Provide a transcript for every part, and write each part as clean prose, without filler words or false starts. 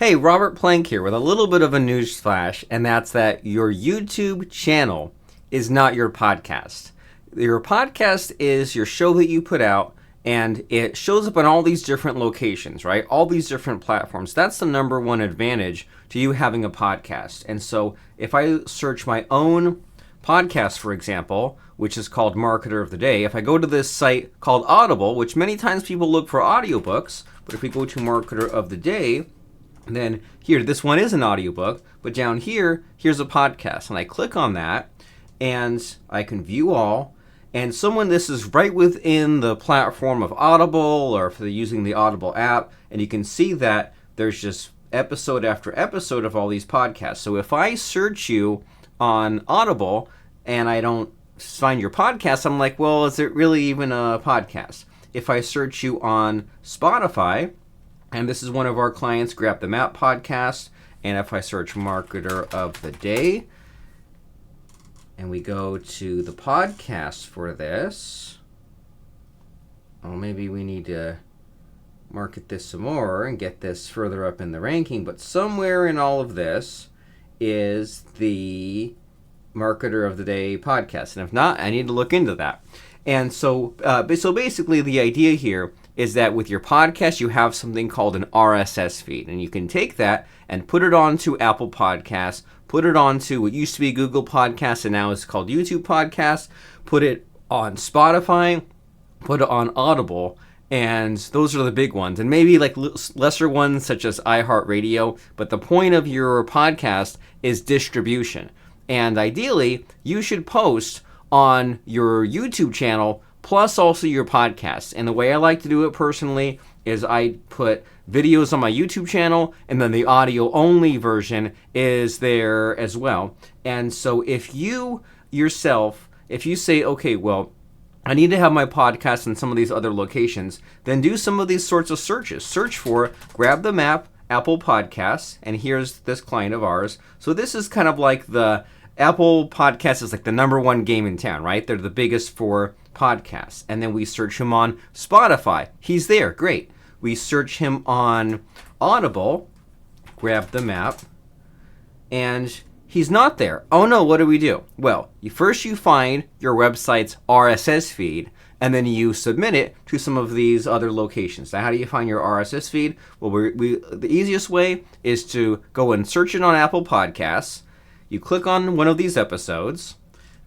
Hey, Robert Plank here with a little bit of a news flash, and that's that your YouTube channel is not your podcast. Your podcast is your show that you put out, and it shows up on all these different locations, right? All these different platforms. That's the number one advantage to you having a podcast. And so if I search my own podcast, for example, which is called Marketer of the Day, if I go to this site called Audible, which many times people look for audiobooks, but if we go to Marketer of the Day, then here, this one is an audiobook, but down here, here's a podcast. And I click on that, and I can view all. And this is right within the platform of Audible, or if they're using the Audible app, and you can see that there's just episode after episode of all these podcasts. So if I search you on Audible, and I don't find your podcast, I'm like, well, is it really even a podcast? If I search you on Spotify, and this is one of our clients, Grab the Map podcast. And if I search Marketer of the Day, and we go to the podcast for this, oh, maybe we need to market this some more and get this further up in the ranking. But somewhere in all of this is the Marketer of the Day podcast. And if not, I need to look into that. And so basically the idea here is that with your podcast, you have something called an RSS feed. And you can take that and put it onto Apple Podcasts, put it onto what used to be Google Podcasts and now is called YouTube Podcasts, put it on Spotify, put it on Audible, and those are the big ones. And maybe like lesser ones such as iHeartRadio. But the point of your podcast is distribution. And ideally, you should post on your YouTube channel plus also your podcast. And the way I like to do it personally is I put videos on my YouTube channel, and then the audio only version is there as well. And so if you yourself, if you say, okay, well, I need to have my podcast in some of these other locations, then do some of these sorts of searches. Search for Grab the Map, Apple Podcasts, and here's this client of ours. So this is kind of like the Apple Podcasts is like the number one game in town, right? They're the biggest for podcasts. And then we search him on Spotify. He's there. Great. We search him on Audible, Grab the Map, and he's not there. Oh no, what do we do? Well, you find your website's RSS feed, and then you submit it to some of these other locations. Now, how do you find your RSS feed? Well, the easiest way is to go and search it on Apple Podcasts. You click on one of these episodes,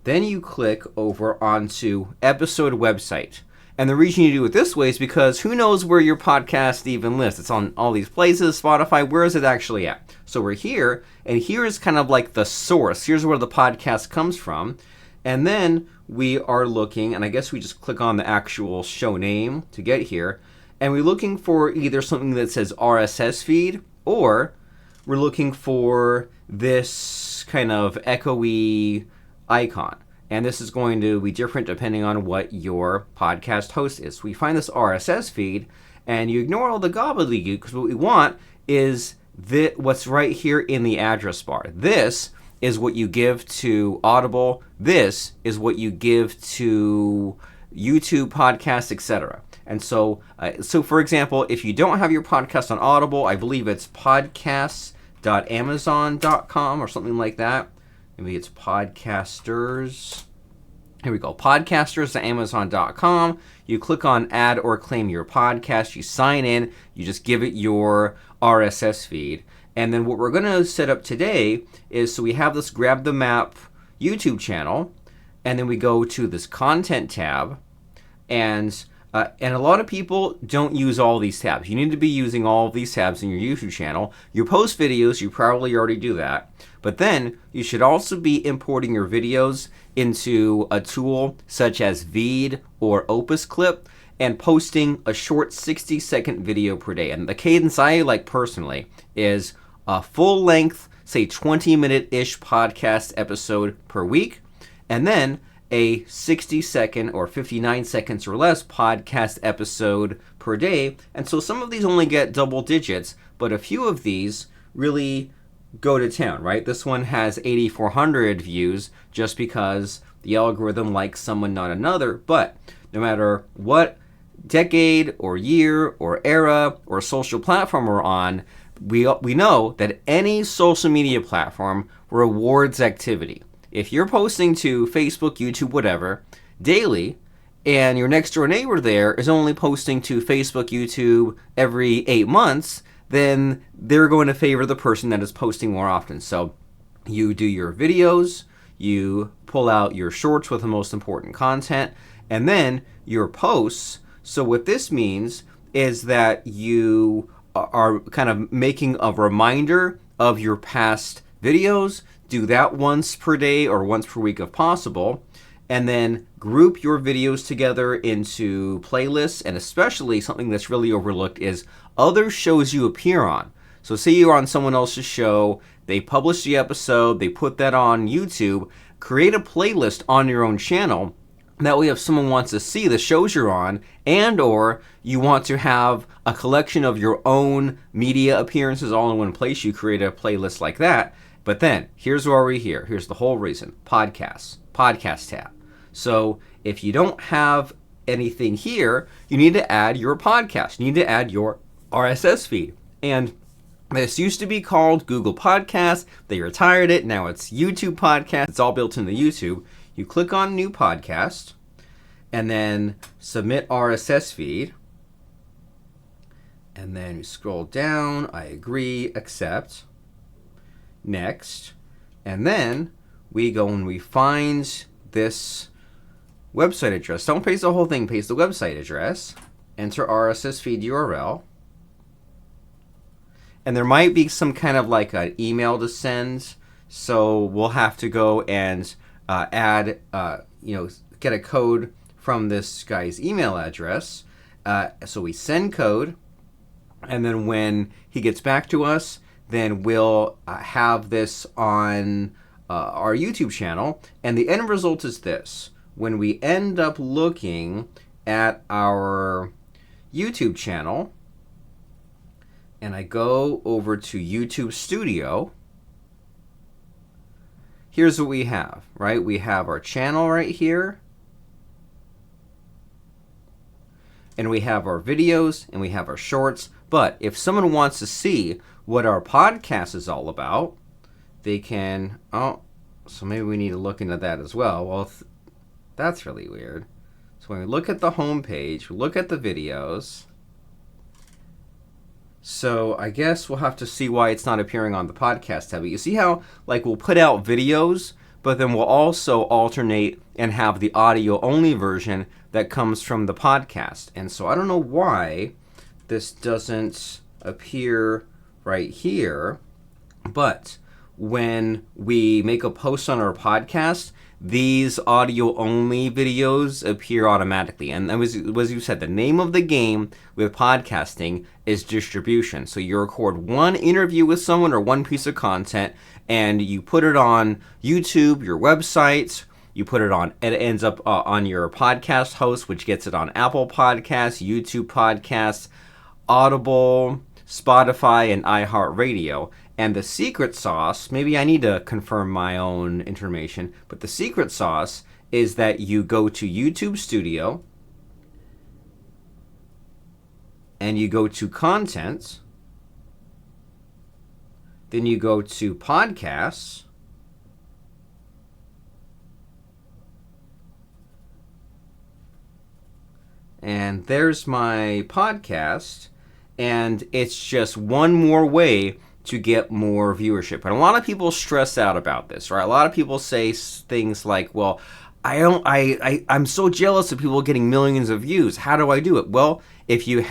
then you click over onto episode website. And the reason you do it this way is because who knows where your podcast even lives? It's on all these places, Spotify, where is it actually at? So we're here, and here is kind of like the source. Here's where the podcast comes from. And then we are looking, and I guess we just click on the actual show name to get here, and we're looking for either something that says RSS feed, or we're looking for this kind of echoey icon. And this is going to be different depending on what your podcast host is. So we find this RSS feed, and you ignore all the gobbledygook, because what we want is what's right here in the address bar. This is what you give to Audible. This is what you give to YouTube podcasts, etc. And so for example, if you don't have your podcast on Audible, I believe it's podcasts.amazon.com or something like that. Maybe it's podcasters. Here we go. Podcasters.amazon.com. You click on add or claim your podcast. You sign in. You just give it your RSS feed. And then what we're going to set up today is, so we have this Grab the Map YouTube channel. And then we go to this content tab. And a lot of people don't use all these tabs. You need to be using all of these tabs in your YouTube channel. You post videos, you probably already do that. But then you should also be importing your videos into a tool such as Veed or Opus Clip and posting a short 60-second video per day. And the cadence I like personally is a full-length, say 20-minute-ish podcast episode per week, and then a 60-second or 59 seconds or less podcast episode per day. And so some of these only get double digits, but a few of these really go to town, right? This one has 8,400 views just because the algorithm likes someone, not another. But no matter what decade or year or era or social platform we're on, we know that any social media platform rewards activity. If you're posting to Facebook, YouTube, whatever, daily, and your next door neighbor there is only posting to Facebook, YouTube every 8 months, then they're going to favor the person that is posting more often. So you do your videos, you pull out your shorts with the most important content, and then your posts. So what this means is that you are kind of making a reminder of your past videos. Do that once per day or once per week if possible. And then group your videos together into playlists, and especially something that's really overlooked is other shows you appear on. So say you're on someone else's show, they publish the episode, they put that on YouTube, create a playlist on your own channel. That way if someone wants to see the shows you're on, and or you want to have a collection of your own media appearances all in one place, you create a playlist like that. But then, here's why we're here. Here's the whole reason. Podcasts. Podcast tab. So if you don't have anything here, you need to add your podcast. You need to add your RSS feed. And this used to be called Google Podcasts. They retired it. Now it's YouTube Podcast. It's all built into YouTube. You click on New Podcast, and then Submit RSS Feed. And then you scroll down. I agree. Accept. Next. And then we go and we find this website address. Don't paste the whole thing. Paste the website address. Enter RSS feed URL. And there might be some kind of like an email to send. So we'll have to go and add, get a code from this guy's email address. So we send code. And then when he gets back to us, then we'll have this on our YouTube channel. And the end result is this. When we end up looking at our YouTube channel, and I go over to YouTube Studio, here's what we have, right? We have our channel right here, and we have our videos, and we have our shorts. But if someone wants to see what our podcast is all about, they can, so maybe we need to look into that as well. Well, that's really weird. So when we look at the home page, we look at the videos. So I guess we'll have to see why it's not appearing on the podcast tab. But you see how, like, we'll put out videos, but then we'll also alternate and have the audio-only version that comes from the podcast. And so I don't know why this doesn't appear right here, but when we make a post on our podcast, these audio-only videos appear automatically. And as you said, the name of the game with podcasting is distribution. So you record one interview with someone or one piece of content, and you put it on YouTube, your website, you put it on, it ends up on your podcast host, which gets it on Apple Podcasts, YouTube Podcasts, Audible, Spotify, and iHeartRadio. And the secret sauce, maybe I need to confirm my own information, but the secret sauce is that you go to YouTube Studio and you go to Content, then you go to Podcasts, and there's my podcast, and it's just one more way to get more viewership. And a lot of people stress out about this, right? A lot of people say things like, well, I'm so jealous of people getting millions of views. How do I do it? Well, if you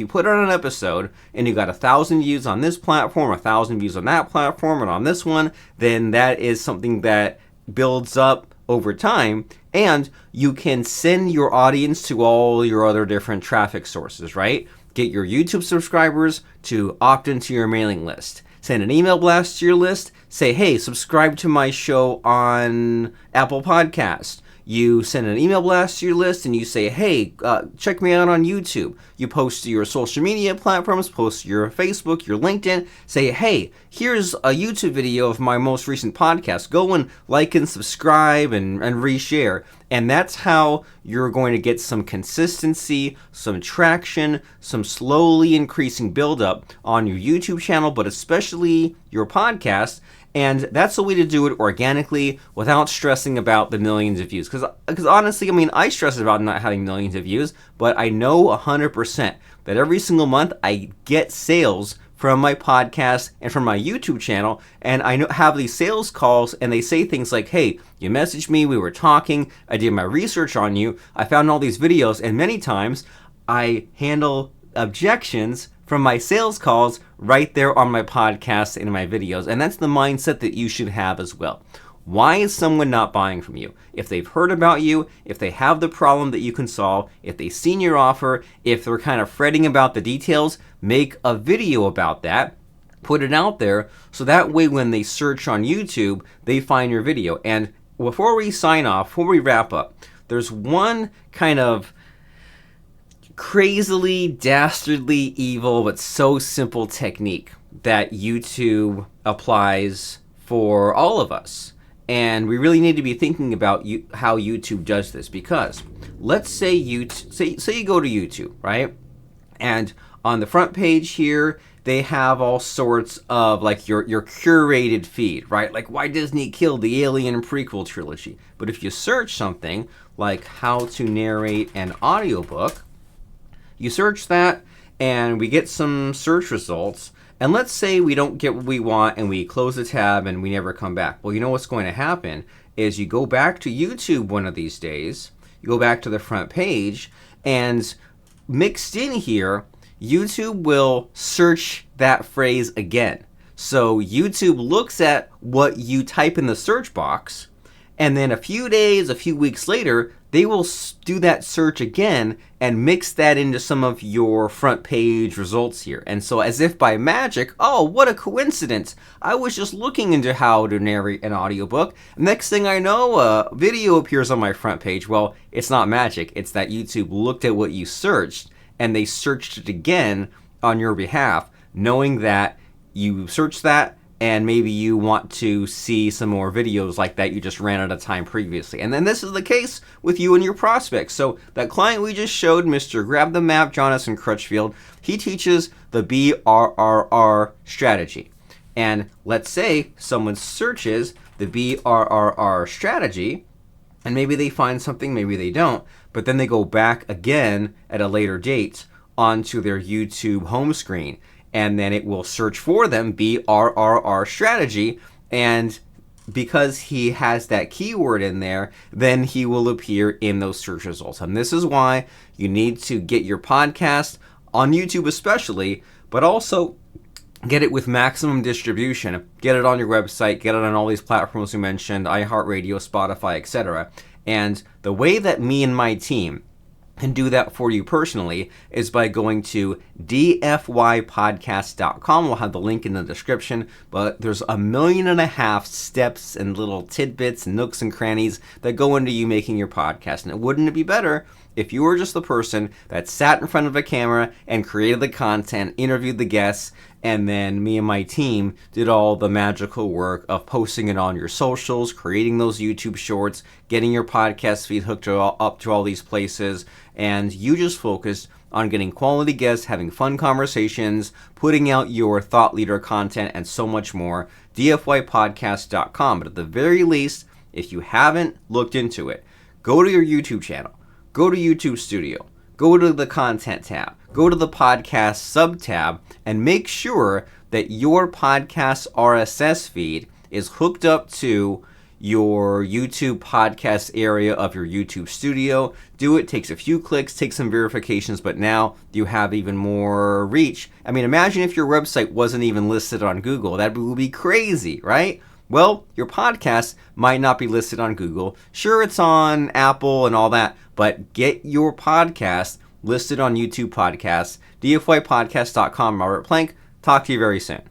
put on an episode and you got 1,000 views on this platform, 1,000 views on that platform, and on this one, then that is something that builds up over time, and you can send your audience to all your other different traffic sources, right? Get your YouTube subscribers to opt into your mailing list. Send an email blast to your list. Say, hey, subscribe to my show on Apple Podcast. You send an email blast to your list and you say, hey, check me out on YouTube. You post to your social media platforms, post to your Facebook, your LinkedIn. Say, hey, here's a YouTube video of my most recent podcast. Go and like and subscribe and reshare. And that's how you're going to get some consistency, some traction, some slowly increasing buildup on your YouTube channel, but especially your podcast. And that's the way to do it organically without stressing about the millions of views. Because honestly, I mean, I stress about not having millions of views, but I know 100% that every single month I get sales from my podcast and from my YouTube channel, and I have these sales calls, and they say things like, hey, you messaged me, we were talking, I did my research on you, I found all these videos, and many times I handle objections from my sales calls right there on my podcast and in my videos, and that's the mindset that you should have as well. Why is someone not buying from you? If they've heard about you, if they have the problem that you can solve, if they've seen your offer, if they're kind of fretting about the details, make a video about that, put it out there, so that way when they search on YouTube, they find your video. And before we sign off, before we wrap up, there's one kind of crazily, dastardly evil, but so simple technique that YouTube applies for all of us. And we really need to be thinking about how YouTube does this, because let's say you go to YouTube, right? And on the front page here, they have all sorts of like your curated feed, right? Like why Disney killed the Alien prequel trilogy. But if you search something like how to narrate an audiobook, you search that and we get some search results. And let's say we don't get what we want and we close the tab and we never come back. Well, you know what's going to happen is you go back to YouTube one of these days, you go back to the front page, and mixed in here, YouTube will search that phrase again. So YouTube looks at what you type in the search box, and then a few days, a few weeks later, they will do that search again and mix that into some of your front page results here. And so as if by magic, oh, what a coincidence. I was just looking into how to narrate an audiobook. Next thing I know, a video appears on my front page. Well, it's not magic. It's that YouTube looked at what you searched and they searched it again on your behalf, knowing that you searched that and maybe you want to see some more videos like that you just ran out of time previously. And then this is the case with you and your prospects. So that client we just showed, Mr. Grab the Map, Jonathan Crutchfield, he teaches the BRRR strategy. And let's say someone searches the BRRR strategy, and maybe they find something, maybe they don't, but then they go back again at a later date onto their YouTube home screen, and then it will search for them, BRRR strategy, and because he has that keyword in there, then he will appear in those search results. And this is why you need to get your podcast on YouTube especially, but also get it with maximum distribution. Get it on your website, get it on all these platforms we mentioned, iHeartRadio, Spotify, etc. And the way that me and my team can do that for you personally is by going to dfypodcast.com. We'll have the link in the description, but there's 1.5 million steps and little tidbits and nooks and crannies that go into you making your podcast. And wouldn't it be better if you were just the person that sat in front of a camera and created the content, interviewed the guests, and then me and my team did all the magical work of posting it on your socials, creating those YouTube shorts, getting your podcast feed hooked up to all these places, and you just focused on getting quality guests, having fun conversations, putting out your thought leader content, and so much more. dfypodcast.com. But at the very least, if you haven't looked into it, go to your YouTube channel, go to YouTube Studio, go to the content tab, go to the podcast sub tab, and make sure that your podcast RSS feed is hooked up to your YouTube podcast area of your YouTube Studio. Do it, takes a few clicks, takes some verifications, but now you have even more reach. I mean, imagine if your website wasn't even listed on Google. That would be crazy, right? Well, your podcast might not be listed on Google. Sure, it's on Apple and all that, but get your podcast listed on YouTube Podcasts. dfypodcast.com. Robert Plank. Talk to you very soon.